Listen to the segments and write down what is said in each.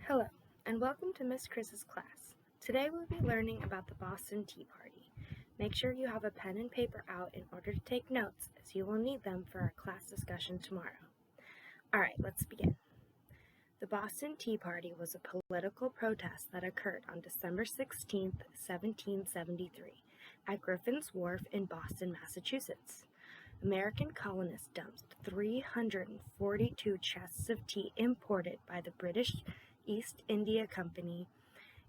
Hello, and welcome to Miss Kriss's class. Today we'll be learning about the Boston Tea Party. Make sure you have a pen and paper out in order to take notes, as you will need them for our class discussion tomorrow. Alright, let's begin. The Boston Tea Party was a political protest that occurred on December 16, 1773, at Griffin's Wharf in Boston, Massachusetts. American colonists dumped 342 chests of tea imported by the British East India Company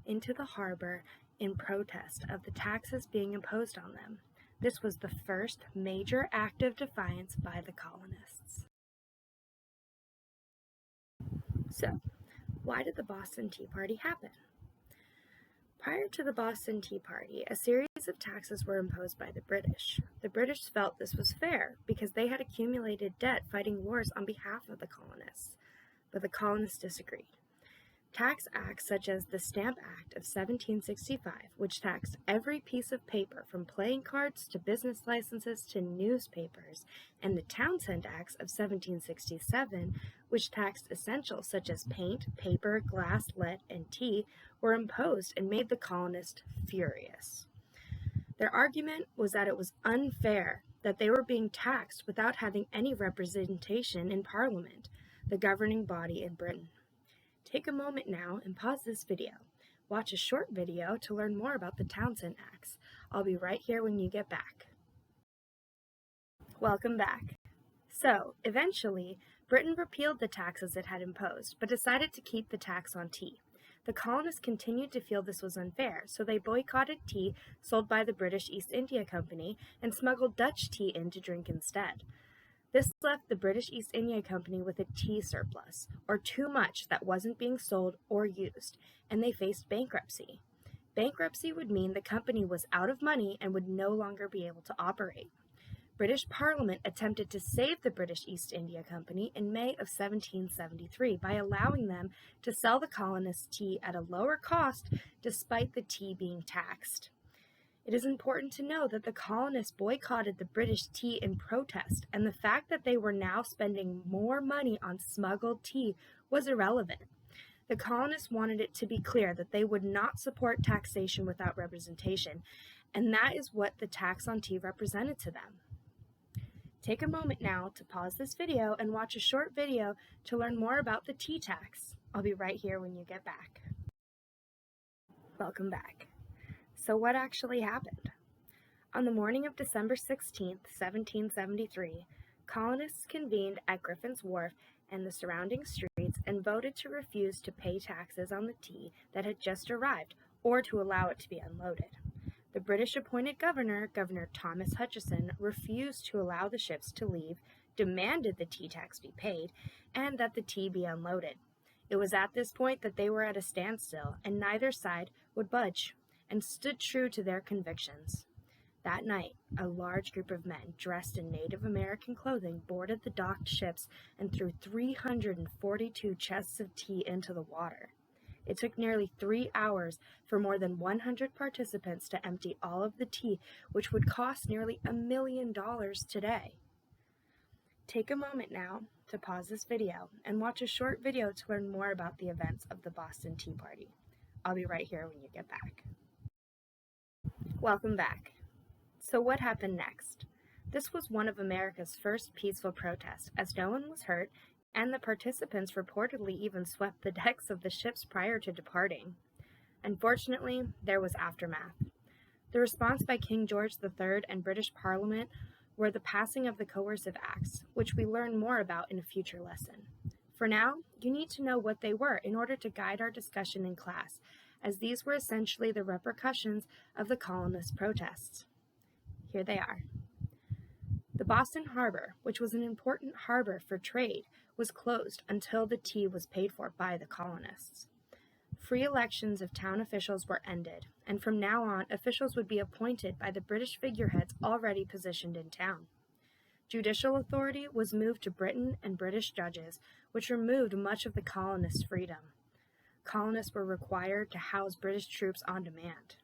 into the harbor in protest of the taxes being imposed on them. This was the first major act of defiance by the colonists. So, why did the Boston Tea Party happen? Prior to the Boston Tea Party, a series of taxes were imposed by the British. The British felt this was fair because they had accumulated debt fighting wars on behalf of the colonists, but the colonists disagreed. Tax acts such as the Stamp Act of 1765, which taxed every piece of paper from playing cards to business licenses to newspapers, and the Townshend Acts of 1767, which taxed essentials such as paint, paper, glass, lead, and tea, were imposed and made the colonists furious. Their argument was that it was unfair that they were being taxed without having any representation in Parliament, the governing body in Britain. Take a moment now and pause this video. Watch a short video to learn more about the Townshend Acts. I'll be right here when you get back. Welcome back. So, eventually, Britain repealed the taxes it had imposed, but decided to keep the tax on tea. The colonists continued to feel this was unfair, so they boycotted tea sold by the British East India Company and smuggled Dutch tea in to drink instead. This left the British East India Company with a tea surplus, or too much that wasn't being sold or used, and they faced bankruptcy. Bankruptcy would mean the company was out of money and would no longer be able to operate. British Parliament attempted to save the British East India Company in May of 1773 by allowing them to sell the colonists tea at a lower cost despite the tea being taxed. It is important to know that the colonists boycotted the British tea in protest, and the fact that they were now spending more money on smuggled tea was irrelevant. The colonists wanted it to be clear that they would not support taxation without representation, and that is what the tax on tea represented to them. Take a moment now to pause this video and watch a short video to learn more about the tea tax. I'll be right here when you get back. Welcome back. So what actually happened? On the morning of December 16, 1773, colonists convened at Griffin's Wharf and the surrounding streets and voted to refuse to pay taxes on the tea that had just arrived or to allow it to be unloaded. The British-appointed governor, Governor Thomas Hutchison, refused to allow the ships to leave, demanded the tea tax be paid, and that the tea be unloaded. It was at this point that they were at a standstill, and neither side would budge, and stood true to their convictions. That night, a large group of men dressed in Native American clothing boarded the docked ships and threw 342 chests of tea into the water. It took nearly 3 hours for more than 100 participants to empty all of the tea, which would cost nearly $1 million today. Take a moment now to pause this video and watch a short video to learn more about the events of the Boston Tea Party. I'll be right here when you get back. Welcome back. So what happened next? This was one of America's first peaceful protests, as no one was hurt, and the participants reportedly even swept the decks of the ships prior to departing. Unfortunately, there was aftermath. The response by King George III and British Parliament were the passing of the Coercive Acts, which we learn more about in a future lesson. For now, you need to know what they were in order to guide our discussion in class, as these were essentially the repercussions of the colonists' protests. Here they are. The Boston Harbor, which was an important harbor for trade, was closed until the tea was paid for by the colonists. Free elections of town officials were ended, and from now on, officials would be appointed by the British figureheads already positioned in town. Judicial authority was moved to Britain and British judges, which removed much of the colonists' freedom. Colonists were required to house British troops on demand.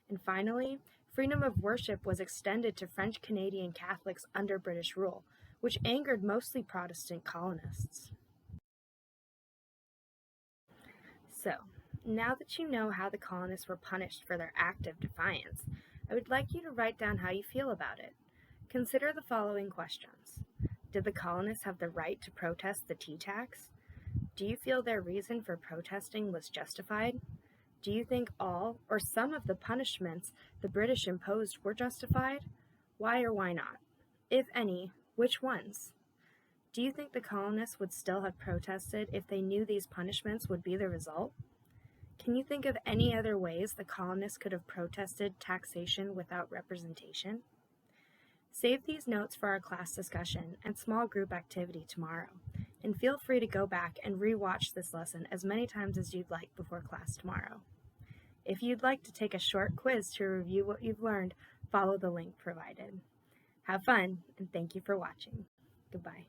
And finally, freedom of worship was extended to French Canadian Catholics under British rule, which angered mostly Protestant colonists. So, now that you know how the colonists were punished for their act of defiance, I would like you to write down how you feel about it. Consider the following questions. Did the colonists have the right to protest the tea tax? Do you feel their reason for protesting was justified? Do you think all or some of the punishments the British imposed were justified? Why or why not? If any, which ones? Do you think the colonists would still have protested if they knew these punishments would be the result? Can you think of any other ways the colonists could have protested taxation without representation? Save these notes for our class discussion and small group activity tomorrow, and feel free to go back and re-watch this lesson as many times as you'd like before class tomorrow. If you'd like to take a short quiz to review what you've learned, follow the link provided. Have fun, and thank you for watching. Goodbye.